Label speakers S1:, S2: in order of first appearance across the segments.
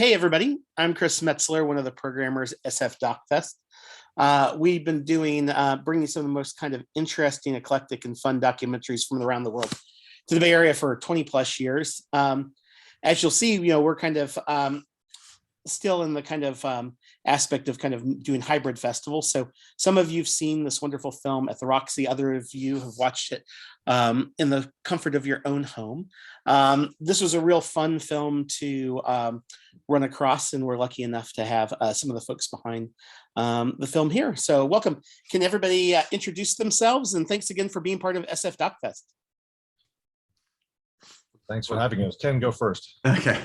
S1: Hey, everybody. I'm Chris Metzler, one of the programmers at SF DocFest. We've been bringing some of the most kind of interesting, eclectic, and fun documentaries from around the world to the Bay Area for 20 plus years. As you'll see, we're kind of still in the kind of aspect of kind of doing hybrid festivals. So some of you've seen this wonderful film at the Roxy. Other of you have watched it in the comfort of your own home. This was a real fun film to run across, and we're lucky enough to have some of the folks behind the film here. So welcome. Can everybody introduce themselves? And thanks again for being part of SF DocFest.
S2: Thanks for having us. Ken, go first.
S3: Okay.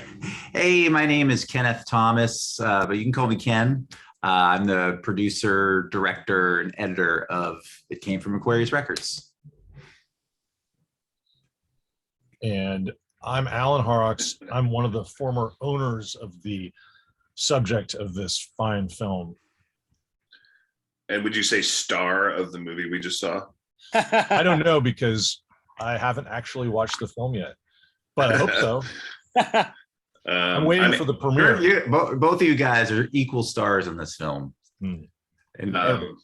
S3: Hey, my name is Kenneth Thomas, but you can call me Ken. I'm the producer, director, and editor of It Came from Aquarius Records.
S2: And I'm Alan Horrocks. I'm one of the former owners of the subject of this fine film.
S4: And would you say star of the movie we just saw?
S2: I don't know because I haven't actually watched the film yet, but I hope so. I'm waiting for the premiere.
S3: Both of you guys are equal stars in this film.
S4: And I'm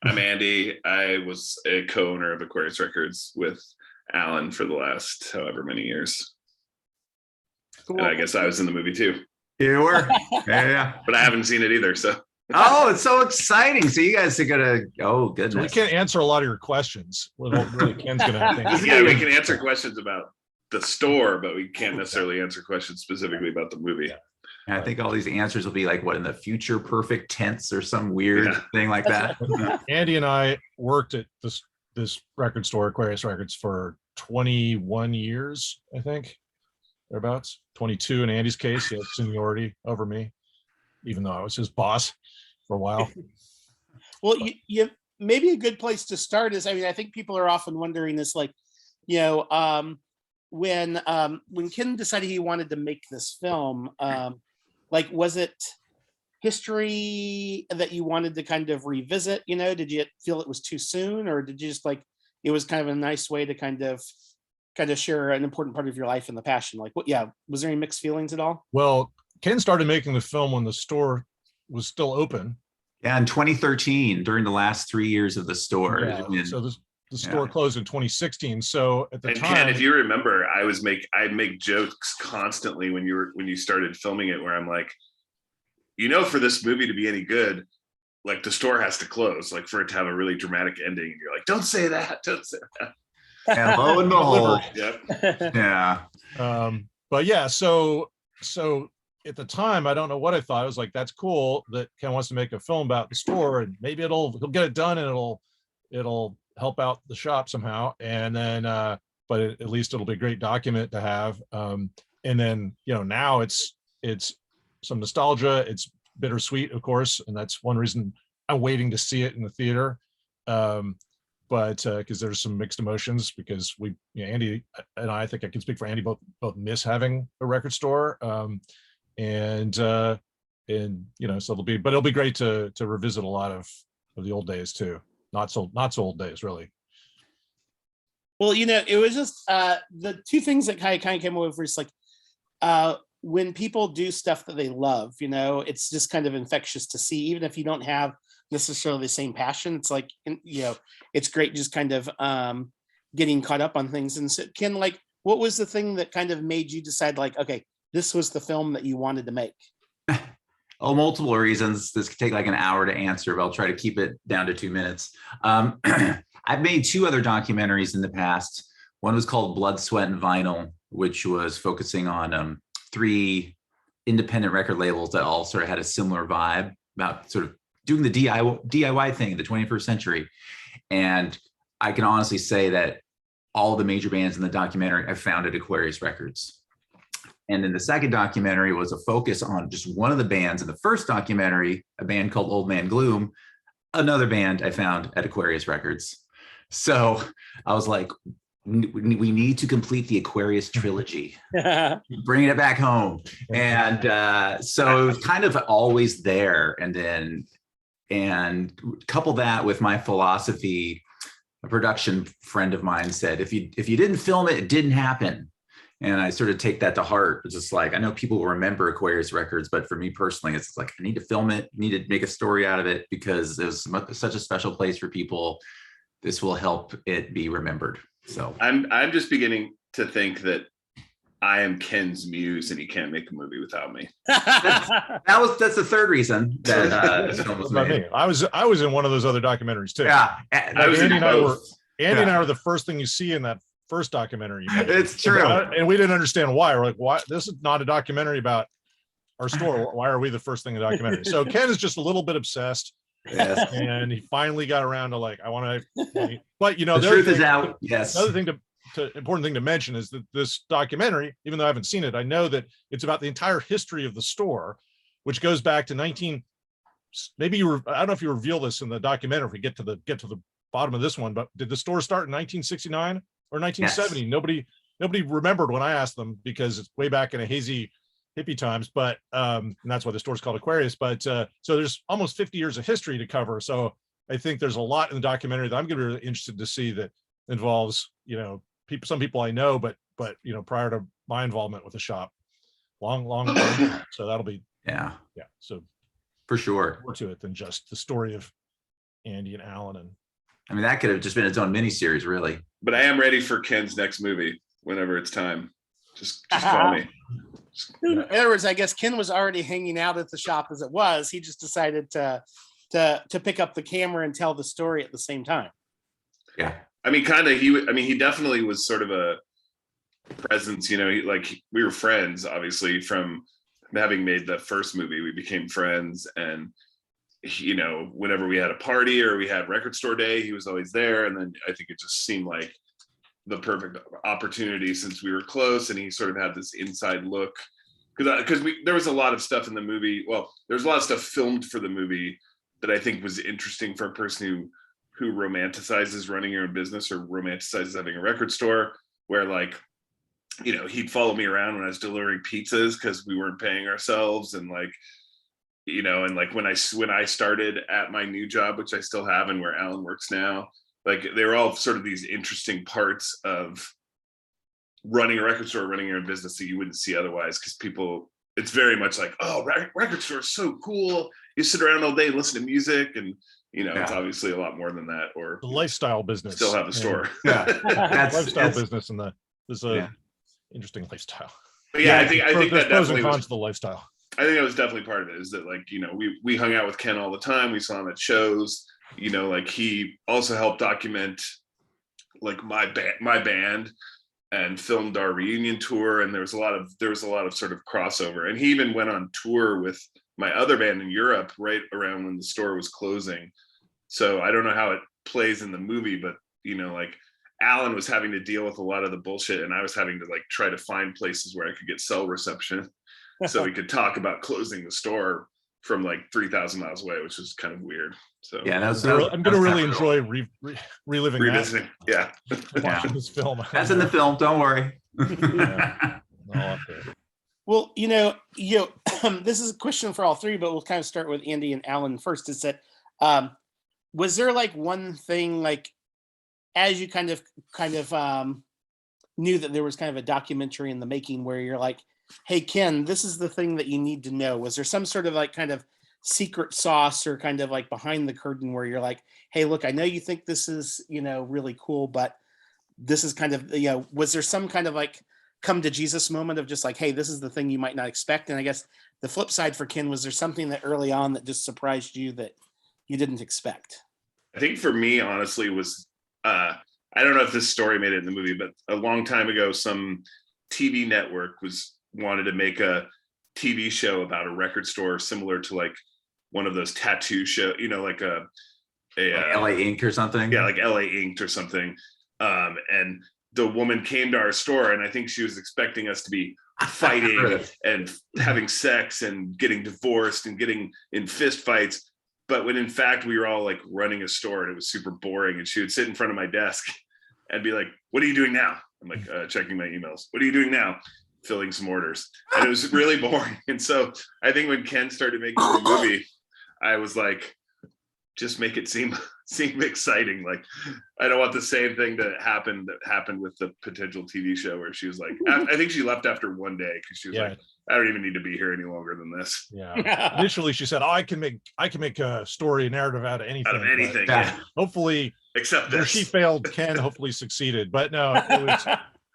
S4: Andy. I was a co-owner of Aquarius Records with Alan for the last however many years. Cool. And I guess I was in the movie too.
S3: You were? Yeah.
S4: But I haven't seen it either, so.
S3: Oh, it's so exciting. So you guys are gonna, oh goodness.
S2: So we can't answer a lot of your questions. Really, Ken's gonna have to answer.
S4: Yeah, we can answer questions about the store, but we can't necessarily answer questions specifically about the movie.
S3: And I think all these answers will be like, what, in the future perfect tense or some weird thing like that.
S2: Andy and I worked at this record store, Aquarius Records, for 21 years, I think, thereabouts. 22 in Andy's case. He had seniority over me, even though I was his boss for a while.
S1: Well, you maybe a good place to start is, I think people are often wondering this, like, when Ken decided he wanted to make this film, like, was it history that you wanted to kind of revisit? Did you feel it was too soon, or did you just like it was kind of a nice way to kind of share an important part of your life and the passion? Like, what? Yeah, was there any mixed feelings at all?
S2: Well, Ken started making the film when the store was still open.
S3: Yeah, in 2013, during the last 3 years of the store.
S2: Yeah, so the store closed in 2016. So at the time,
S4: Ken, if you remember, I'd make jokes constantly when you started filming it, where I'm like, for this movie to be any good, like the store has to close, like for it to have a really dramatic ending. And you're like, don't say that.
S3: And lo and behold.
S4: Yep.
S3: Yeah.
S2: But yeah, so at the time, I don't know what I thought. I was like, that's cool that Ken wants to make a film about the store, and maybe he'll get it done, and it'll help out the shop somehow. And then, but at least it'll be a great document to have. And then, now it's some nostalgia. It's bittersweet, of course, and that's one reason I'm waiting to see it in the theater. But because there's some mixed emotions, because Andy and I think I can speak for Andy, both miss having a record store. And so it'll be great to revisit a lot of the old days too. Not so old days, really.
S1: Well, it was just the two things that kind of came over is like when people do stuff that they love, it's just kind of infectious to see, even if you don't have necessarily the same passion. It's like, it's great just kind of getting caught up on things. And so, Ken, like, what was the thing that kind of made you decide, like, okay, this was the film that you wanted to make?
S3: Oh, multiple reasons. This could take like an hour to answer, but I'll try to keep it down to 2 minutes. I've made 2 other documentaries in the past. One was called Blood, Sweat, and Vinyl, which was focusing on 3 independent record labels that all sort of had a similar vibe about sort of doing the DIY thing in the 21st century. And I can honestly say that all the major bands in the documentary I found at Aquarius Records. And then the second documentary was a focus on just one of the bands. In the first documentary, a band called Old Man Gloom, another band I found at Aquarius Records. So I was like, we need to complete the Aquarius trilogy, bringing it back home. And so it was kind of always there. And couple that with my philosophy. A production friend of mine said, if you didn't film it, it didn't happen. And I sort of take that to heart. It's just like, I know people will remember Aquarius Records, but for me personally, it's like, I need to film it, need to make a story out of it because it was such a special place for people. This will help it be remembered. So
S4: I'm just beginning to think that I am Ken's muse and he can't make a movie without me.
S3: that's the third reason that this film was
S2: What about
S3: made.
S2: me? I was in one of those other documentaries too.
S3: Yeah,
S4: I was
S2: Andy
S4: in
S2: and I were
S4: both.
S2: Andy and I were the first thing you see in that first documentary. You made.
S3: it's true.
S2: And we didn't understand why. We're like, why? This is not a documentary about our store. Why are we the first thing in the documentary? So Ken is just a little bit obsessed,
S3: Yes.
S2: and he finally got around to like, I want to. But you know,
S3: The
S2: other
S3: truth is
S2: thing-
S3: out. Yes.
S2: Another thing important thing to mention is that this documentary, even though I haven't seen it, I know that it's about the entire history of the store, which goes back to maybe you were, I don't know if you reveal this in the documentary if we get to the bottom of this one, but did the store start in 1969 or 1970?
S3: Yes.
S2: Nobody remembered when I asked them because it's way back in a hazy hippie times, but and that's why the store's called Aquarius. But so there's almost 50 years of history to cover. So I think there's a lot in the documentary that I'm going to be really interested to see that involves, you know, some people I know, but you know, prior to my involvement with the shop, long time. So that'll be
S3: Yeah,
S2: so
S3: for sure.
S2: more to it than just the story of Andy and Alan. And
S3: I mean, that could have just been its own miniseries, really.
S4: But I am ready for Ken's next movie whenever it's time. Just call me.
S1: In other words, I guess Ken was already hanging out at the shop as it was. He just decided to pick up the camera and tell the story at the same time.
S3: Yeah.
S4: I mean, kind of. He definitely was sort of a presence. You know, we were friends, obviously, from having made the first movie. We became friends, and you know, whenever we had a party or we had record store day, he was always there. And then I think it just seemed like the perfect opportunity since we were close, and he sort of had this inside look because there was a lot of stuff in the movie. Well, there's a lot of stuff filmed for the movie that I think was interesting for a person who romanticizes running your own business or romanticizes having a record store, where like, you know, he'd follow me around when I was delivering pizzas because we weren't paying ourselves. And like, you know, and like when I started at my new job, which I still have and where Alan works now, like they were all sort of these interesting parts of running a record store, running your own business that you wouldn't see otherwise. Because people, it's very much like, oh, record store is so cool. You sit around all day and listen to music, and you know, it's obviously a lot more than that. Or
S2: the lifestyle business.
S4: Still have the store.
S3: Yeah.
S2: Lifestyle business and there's a interesting lifestyle.
S4: But yeah, I think
S2: there's
S4: that
S2: pros and
S4: definitely
S2: cons
S4: was.
S2: to the lifestyle.
S4: I think that was definitely part of it. Is that like, you know, we hung out with Ken all the time. We saw him at shows. You know, like he also helped document like my band and filmed our reunion tour. And there was a lot of sort of crossover. And he even went on tour with my other band in Europe right around when the store was closing. So I don't know how it plays in the movie, but you know, like Alan was having to deal with a lot of the bullshit, and I was having to like try to find places where I could get cell reception so we could talk about closing the store from like 3,000 miles away, which is kind of weird. So
S3: Yeah,
S2: I'm going to really enjoy reliving
S4: revisiting.
S2: that. Watching this film.
S3: That's in the film. Don't worry.
S2: Yeah. I'll update.
S1: Well, this is a question for all three, but we'll kind of start with Andy and Alan first. Is that was there like one thing, like as you kind of knew that there was kind of a documentary in the making where you're like, hey, Ken, this is the thing that you need to know? Was there some sort of like kind of secret sauce or kind of like behind the curtain where you're like, hey, look, I know you think this is, really cool, but this is kind of, was there some kind of like come to Jesus moment of just like, hey, this is the thing you might not expect? And I guess the flip side for Ken, was there something that early on that just surprised you that you didn't expect?
S4: I think for me, honestly, was I don't know if this story made it in the movie, but a long time ago, some TV network wanted to make a TV show about a record store similar to like one of those tattoo show, like a
S3: like LA Ink or something.
S4: Yeah, like LA Inked or something. And the woman came to our store, and I think she was expecting us to be fighting and having sex and getting divorced and getting in fist fights. But when in fact we were all like running a store, and it was super boring. And she would sit in front of my desk and be like, "What are you doing now?" I'm like, checking my emails. "What are you doing now?" Filling some orders. And it was really boring. And so I think when Ken started making the movie, I was like, just make it seem exciting. Like, I don't want the same thing that happened with the potential TV show where she was like, I think she left after one day because she was like, I don't even need to be here any longer than this.
S2: Yeah. Initially, she said, "Oh, I can make a story, a narrative out of anything."
S4: Out of anything,
S3: Yeah.
S2: Hopefully,
S4: except
S2: where
S4: this.
S2: she failed, Ken hopefully succeeded. But no, it was.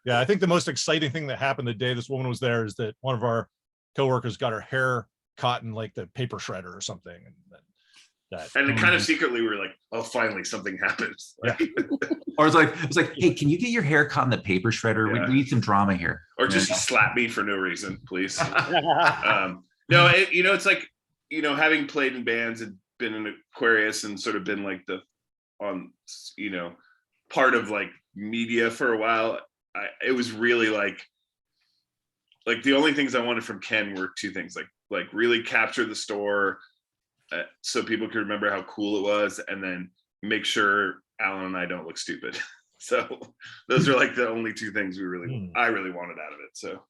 S2: Yeah, I think the most exciting thing that happened the day this woman was there is that one of our coworkers got her hair caught in like the paper shredder or something, and
S4: and kind of secretly we were like, oh, finally something happens. Like,
S3: Or it's like, hey, can you get your hair caught in the paper shredder?
S4: Yeah.
S3: We need some drama here.
S4: or just slap me for no reason, please. No, it's like, having played in bands and been in Aquarius and sort of been like part of like media for a while. It was really like the only things I wanted from Ken were two things, like really capture the store so people could remember how cool it was, and then make sure Alan and I don't look stupid. So those are like the only two things I really wanted out of it. So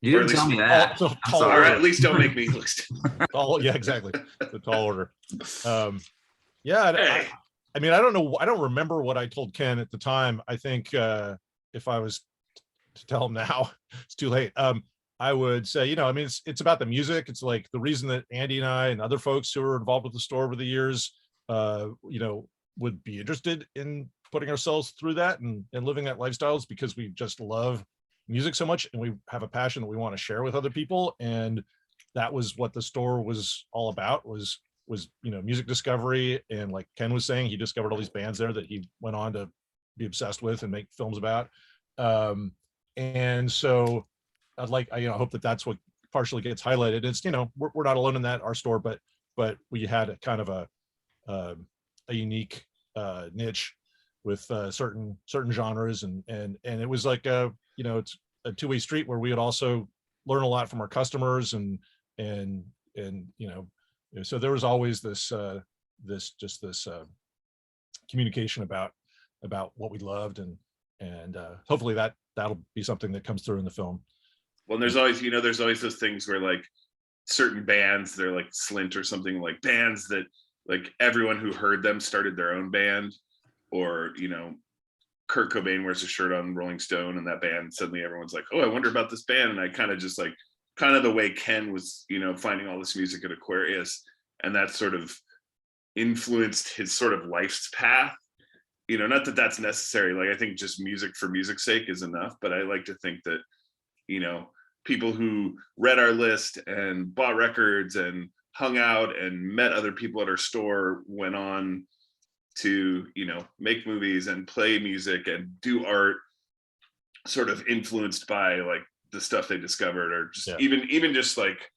S3: You didn't tell me that.
S4: or at least don't make me look stupid.
S2: Yeah, exactly. The tall order. Yeah.
S4: Hey.
S2: I mean, I don't know. I don't remember what I told Ken at the time. I think if I was to tell him now, it's too late. I would say, I mean, it's about the music. It's like the reason that Andy and I and other folks who are involved with the store over the years, would be interested in putting ourselves through that and living that lifestyle is because we just love music so much, and we have a passion that we want to share with other people. And that was what the store was all about, was music discovery. And like Ken was saying, he discovered all these bands there that he went on to be obsessed with and make films about. And so I hope that that's what partially gets highlighted. It's, we're not alone in that, our store, but we had a kind of a unique niche with certain genres, and it was like it's a two-way street where we would also learn a lot from our customers, and so there was always this communication about what we loved, and hopefully that'll be something that comes through in the film.
S4: Well, there's always those things where like certain bands, they're like Slint or something, like bands that like everyone who heard them started their own band, or Kurt Cobain wears a shirt on Rolling Stone and that band, suddenly everyone's like, oh, I wonder about this band. And I kind of just like the way Ken was finding all this music at Aquarius, and that sort of influenced his sort of life's path. Not that that's necessary, like I think just music for music's sake is enough, but I like to think that people who read our list and bought records and hung out and met other people at our store went on to make movies and play music and do art, sort of influenced by like the stuff they discovered, or just even just like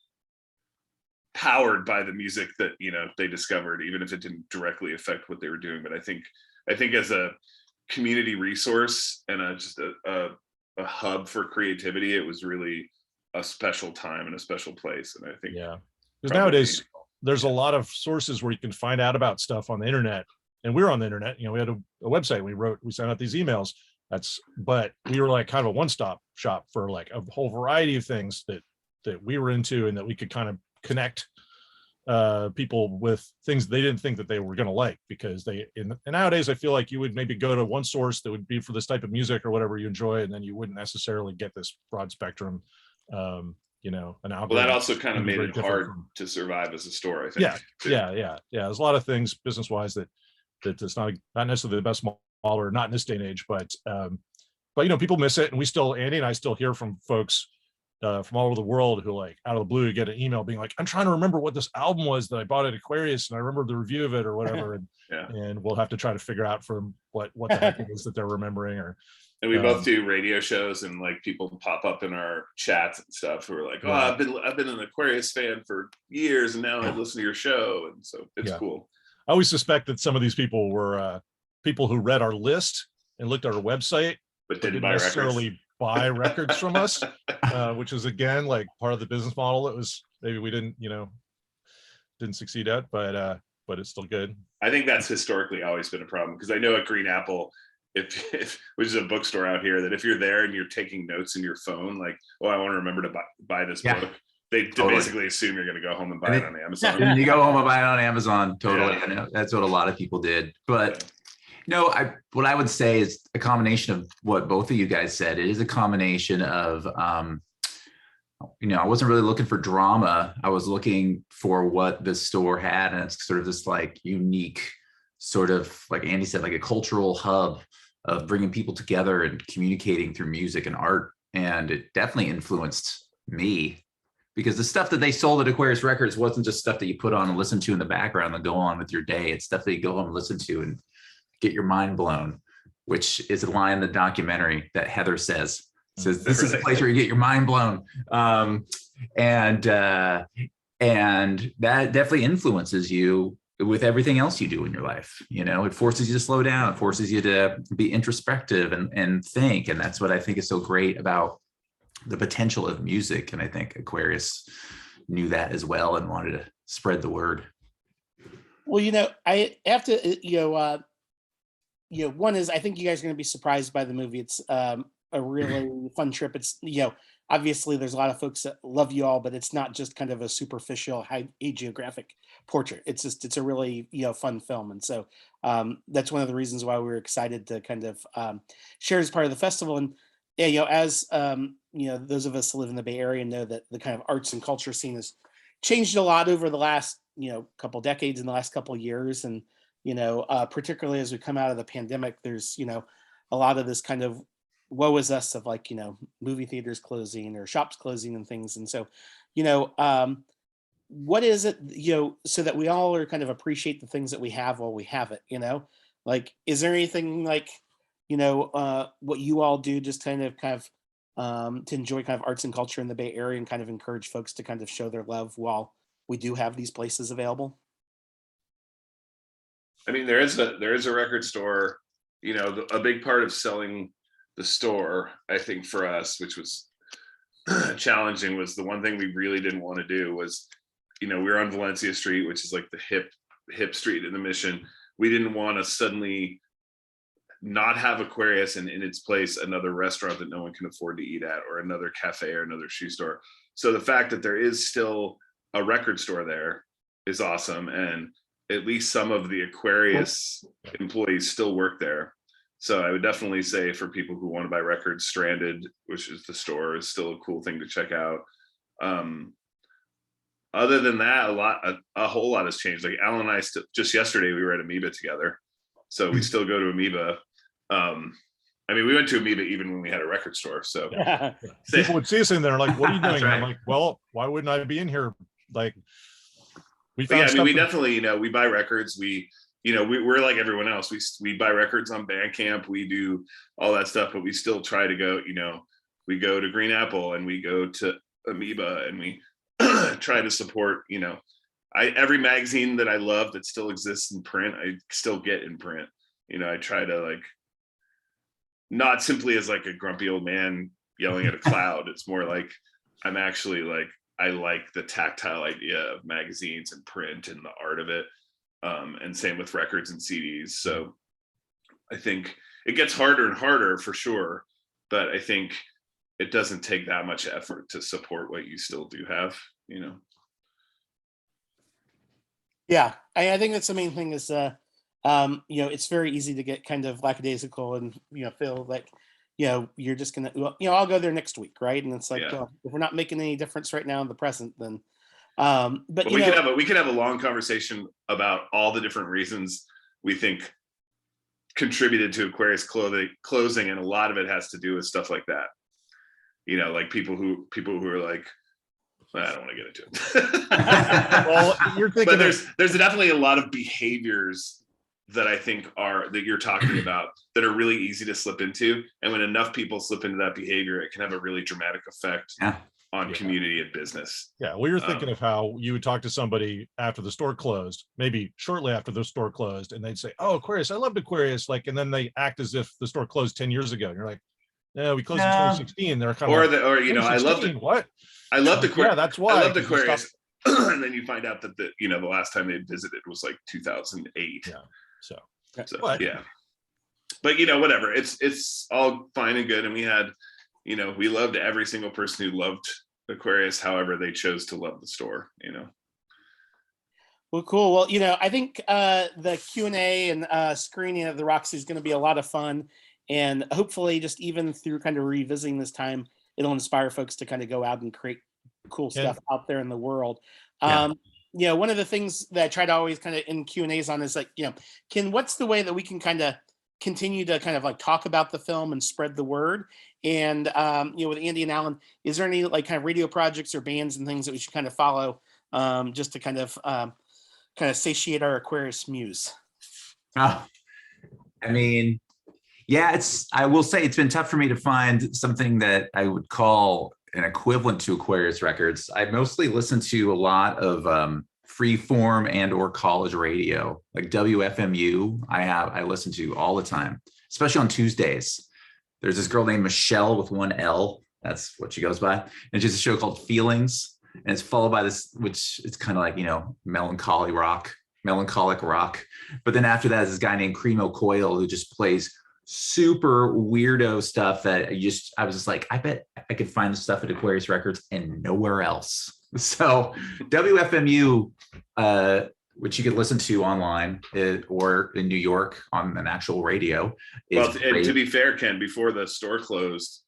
S4: powered by the music that they discovered, even if it didn't directly affect what they were doing. But I think as a community resource and just a hub for creativity, it was really a special time and a special place. And I think
S2: because nowadays there's a lot of sources where you can find out about stuff on the internet, and we're on the internet. We had a website, we sent out these emails. But we were like kind of a one-stop shop for like a whole variety of things that we were into, and that we could kind of connect people with things they didn't think that they were going to like, because and nowadays I feel like you would maybe go to one source that would be for this type of music or whatever you enjoy, and then you wouldn't necessarily get this broad spectrum, an algorithm.
S4: Well, that also kind of made it hard to survive as a store, I think.
S2: Yeah. There's a lot of things business-wise that it's not necessarily the best model, or not in this day and age, but people miss it. And Andy and I still hear from folks from all over the world who, like, out of the blue, get an email being like, I'm trying to remember what this album was that I bought at Aquarius, and I remember the review of it or whatever. And we'll have to try to figure out from what the heck it is that they're remembering. And
S4: we both do radio shows, and like people pop up in our chats and stuff who are like, oh, I've been an Aquarius fan for years, and now I listen to your show. And so it's cool.
S2: I always suspect that some of these people were people who read our list and looked at our website,
S4: but didn't
S2: necessarily buy records from us, which is again like part of the business model. It was maybe we didn't succeed at, but it's still good.
S4: I think that's historically always been a problem, because I know at Green Apple, if which is a bookstore out here, that if you're there and you're taking notes in your phone, like, oh, I want to remember to buy this book, They
S3: Totally.
S4: basically assume you're going to go home and buy
S3: And
S4: it
S3: then-
S4: on
S3: And
S4: Amazon.
S3: then you go home and buy it on Amazon. Totally.
S4: Yeah.
S3: I know that's what a lot of people did. But no, what I would say is a combination of what both of you guys said. It is a combination of, I wasn't really looking for drama. I was looking for what the store had. And it's sort of this like unique sort of, like Andy said, like a cultural hub of bringing people together and communicating through music and art. And it definitely influenced me, because the stuff that they sold at Aquarius Records wasn't just stuff that you put on and listen to in the background and go on with your day. It's stuff that you go home and listen to and get your mind blown, which is a line in the documentary that Heather says, this is a place where you get your mind blown. And that definitely influences you with everything else you do in your life. It forces you to slow down, it forces you to be introspective and think. And that's what I think is so great about the potential of music. And I think Aquarius knew that as well and wanted to spread the word.
S1: Well, I have to, one is I think you guys are going to be surprised by the movie. It's a really fun trip. It's, obviously there's a lot of folks that love you all, but it's not just kind of a superficial hagiographic portrait. It's a really, fun film. And so that's one of the reasons why we were excited to kind of share as part of the festival. And yeah, as those of us who live in the Bay Area know that the kind of arts and culture scene has changed a lot over the last, couple decades, in the last couple of years. And, particularly as we come out of the pandemic, there's, a lot of this kind of woe is us of like, movie theaters closing or shops closing and things. And so, what is it, so that we all are kind of appreciate the things that we have while we have it, like, is there anything like, what you all do just kind of to enjoy kind of arts and culture in the Bay Area and kind of encourage folks to kind of show their love while we do have these places available?
S4: I mean, there is a record store, a big part of selling the store, I think for us, which was challenging, was the one thing we really didn't want to do was, we were on Valencia Street, which is like the hip street in the Mission. We didn't want to suddenly not have Aquarius and in its place another restaurant that no one can afford to eat at, or another cafe or another shoe store. So the fact that there is still a record store there is awesome. And at least some of the Aquarius employees still work there. So I would definitely say for people who want to buy records, Stranded, which is the store, is still a cool thing to check out. Other than that, a whole lot has changed. Like Alan and I, just yesterday, we were at Amoeba together. So we still go to Amoeba. I mean, we went to Amoeba even when we had a record store. So
S2: people would see us in there like, what are you doing?
S3: Right.
S2: I'm like, well, why wouldn't I be in here? Like, we
S4: definitely, we buy records. We're like everyone else. We buy records on Bandcamp. We do all that stuff, but we still try to go, we go to Green Apple and we go to Amoeba and we try to support, every magazine that I love that still exists in print, I still get in print. I try to like, not simply as like a grumpy old man yelling at a cloud. It's more like I'm actually like, I like the tactile idea of magazines and print and the art of it. And same with records and CDs. So I think it gets harder and harder for sure, but I think it doesn't take that much effort to support what you still do have,
S1: Yeah, I think that's the main thing is, it's very easy to get kind of lackadaisical and, feel like, you're just gonna, I'll go there next week, right? And it's like,
S4: Yeah.
S1: well, if we're not making any difference right now in the present, then,
S4: but we could have a long conversation about all the different reasons we think contributed to Aquarius closing, and a lot of it has to do with stuff like that. Like people who are like, I don't want to get into it.
S2: Well, you're thinking,
S4: but there's definitely a lot of behaviors that I think that you're talking about that are really easy to slip into, and when enough people slip into that behavior, it can have a really dramatic effect on community and business.
S2: Yeah, well, you're thinking of how you would talk to somebody after the store closed, maybe shortly after the store closed, and they'd say, "Oh, Aquarius, I loved Aquarius," like, and then they act as if the store closed 10 years ago. And you're like, "No, we closed in 2016." They're kind of
S4: I loved it.
S2: What?
S4: I loved Aquarius.
S2: Yeah, that's why
S4: I loved Aquarius. And then you find out that the last time they visited was like 2008.
S2: Yeah. So
S4: yeah. But whatever. It's all fine and good, and we had, we loved every single person who loved Aquarius however they chose to love the store, you know.
S1: Well, cool. Well, you know, I think the Q&A and screening of the Roxy is going to be a lot of fun. And hopefully just even through kind of revisiting this time, it'll inspire folks to kind of go out and create cool stuff out there in the world.
S3: Yeah.
S1: You know, one of the things that I try to always kind of in Q&As on is like, you know, what's the way that we can kind of continue to kind of like talk about the film and spread the word? And, you know, with Andy and Alan, is there any like kind of radio projects or bands and things that we should kind of follow just to kind of satiate our Aquarius muse?
S3: Oh, I mean, yeah, I will say it's been tough for me to find something that I would call an equivalent to Aquarius Records. I mostly listen to a lot of free form and or college radio, like WFMU. I listen to all the time, especially on Tuesdays. There's this girl named Michelle with one L. That's what she goes by. And she has a show called Feelings. And it's followed by this, which it's kind of like, you know, melancholic rock. But then after that is this guy named Cremo Coil who just plays super weirdo stuff that I was just like, I bet I could find the stuff at Aquarius Records and nowhere else. So WFMU, which you could listen to online or in New York on an actual radio.
S4: Well, and to be fair, Ken, before the store closed,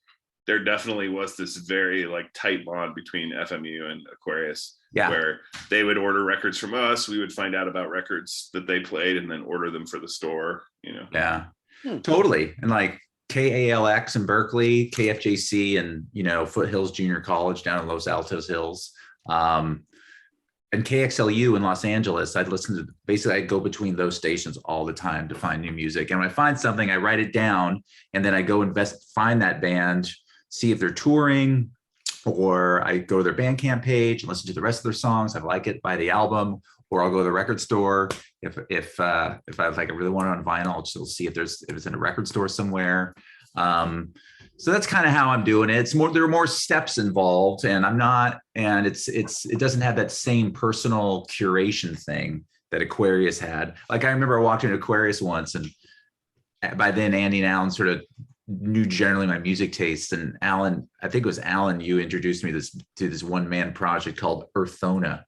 S4: there definitely was this very like tight bond between FMU and Aquarius, where they would order records from us. We would find out about records that they played and then order them for the store, you know?
S3: Yeah, totally. And like KALX in Berkeley, KFJC and, you know, Foothills Junior College down in Los Altos Hills. And KXLU in Los Angeles, I'd go between those stations all the time to find new music. And when I find something, I write it down and then I go find that band, see if they're touring, or I go to their Bandcamp page and listen to the rest of their songs. I like it, buy the album, or I'll go to the record store. If I really want it on vinyl, I'll still see if it's in a record store somewhere. So that's kind of how I'm doing it. There are more steps involved, and it doesn't have that same personal curation thing that Aquarius had. Like I remember I walked into Aquarius once, and by then Andy and Alan sort of knew generally my music tastes. And Alan, I think it was Alan, you introduced me to this one-man project called Earthona,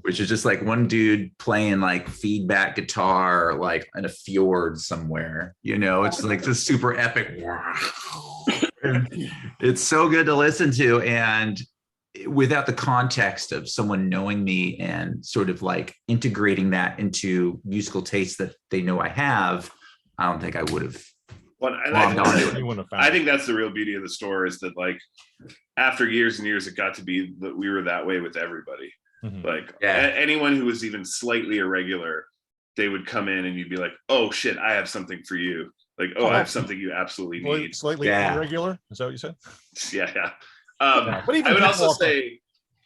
S3: which is just like one dude playing like feedback guitar, like in a fjord somewhere, you know, it's like this super epic. It's so good to listen to. And without the context of someone knowing me and sort of like integrating that into musical tastes that they know I have, I don't think I would have.
S4: Well, I think that's the real beauty of the store is that like after years and years, it got to be that we were that way with everybody. Like anyone who was even slightly irregular, they would come in and you'd be like, oh shit, I have something for you. Like, I have something you absolutely need.
S2: Slightly irregular? Is that what you said?
S4: Yeah. I would also say,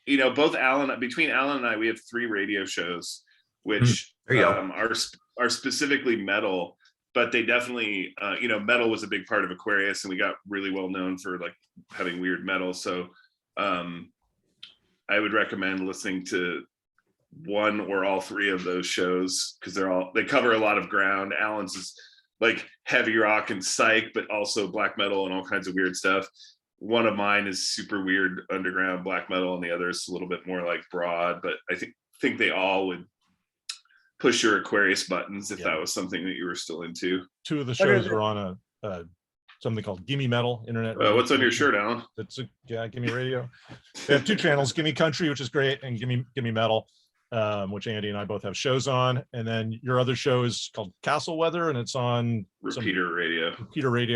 S4: you know, between Alan and I, we have 3 radio shows, which are specifically metal, but they definitely, you know, metal was a big part of Aquarius and we got really well known for like having weird metal. So I would recommend listening to one or all 3 of those shows because they cover a lot of ground. Alan's is like heavy rock and psych, but also black metal and all kinds of weird stuff. One of mine is super weird underground black metal, and the other is a little bit more like broad. But I think they all would push your Aquarius buttons if that was something that you were still into. 2 of the shows are on something called Gimme Metal internet. What's on your shirt, Alan? Gimme Radio. They have 2 channels: Gimme Country, which is great, and Gimme Metal, which Andy and I both have shows on. And then your other show is called Castle Weather, and it's on Repeater Radio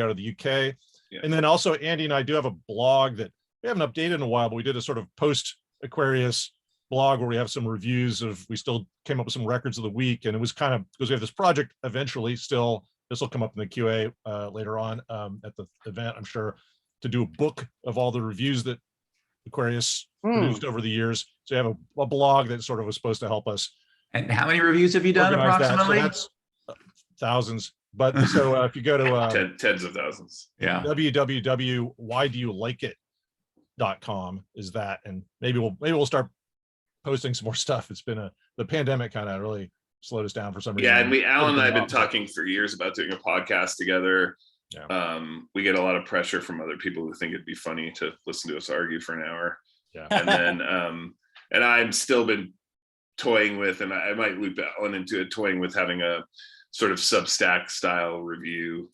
S4: out of the UK. Yeah. And then also Andy and I do have a blog that we haven't updated in a while, but we did a sort of post Aquarius blog where we have some reviews we still came up with some records of the week. And it was kind of because we have this project eventually still, this will come up in the QA later on at the event, I'm sure, to do a book of all the reviews that Aquarius produced over the years. So you have a blog that sort of was supposed to help us.
S3: And how many reviews have you done approximately?
S2: So that's thousands. But so if you go to
S4: tens of thousands,
S2: www.whydoyoulikeit.com is that, and maybe we'll start posting some more stuff. It's been the pandemic kind of really slowed us down for some reason.
S4: Yeah, and Alan and I have been talking for years about doing a podcast together. Yeah. We get a lot of pressure from other people who think it'd be funny to listen to us argue for an hour.
S2: Yeah.
S4: And then and I've still been toying with, and I might loop that one into it, toying with having a sort of Substack style review.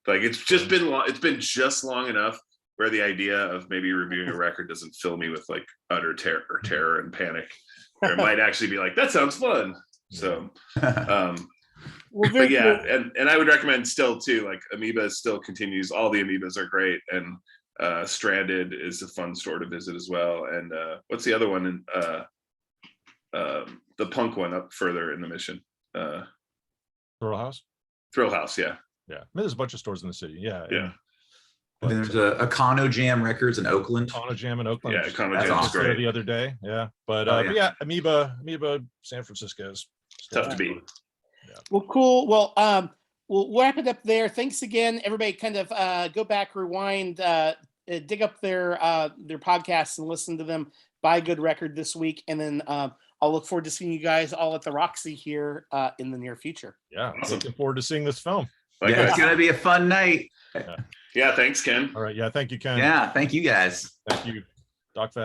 S4: Like it's just been long, it's been just long enough where the idea of maybe reviewing a record doesn't fill me with like utter terror and panic. Or it might actually be like, that sounds fun. So
S1: Well,
S4: but
S1: very
S4: yeah,
S1: cool.
S4: and I would recommend still too, like Amoeba still continues. All the Amoebas are great, and Stranded is a fun store to visit as well. And what's the other one? In the punk one up further in the Mission,
S2: Thrill House.
S4: Thrill House. Yeah,
S2: Yeah, I mean, there's a bunch of stores in the city. Yeah,
S4: yeah,
S3: And then there's a Econo Jam Records in Oakland.
S2: Econo Jam in Oakland.
S4: yeah. Econo
S3: That's
S4: Jam's
S3: awesome.
S4: great.
S2: The other day. Yeah, but
S3: Oh,
S2: but yeah, Amoeba, San Francisco's
S4: Tough to beat.
S1: Well, cool. Well, we'll wrap it up there. Thanks again, everybody. Kind of go back, rewind, dig up their podcasts and listen to them. Buy a good record this week, and then I'll look forward to seeing you guys all at the Roxy here in the near future.
S2: Yeah,
S4: Awesome.
S2: looking forward to seeing this film.
S3: Yeah, it's gonna be a fun night.
S4: Yeah, thanks, Ken.
S2: All right, yeah, thank you, Ken.
S3: Yeah, thank you guys.
S2: Thank you, Doc.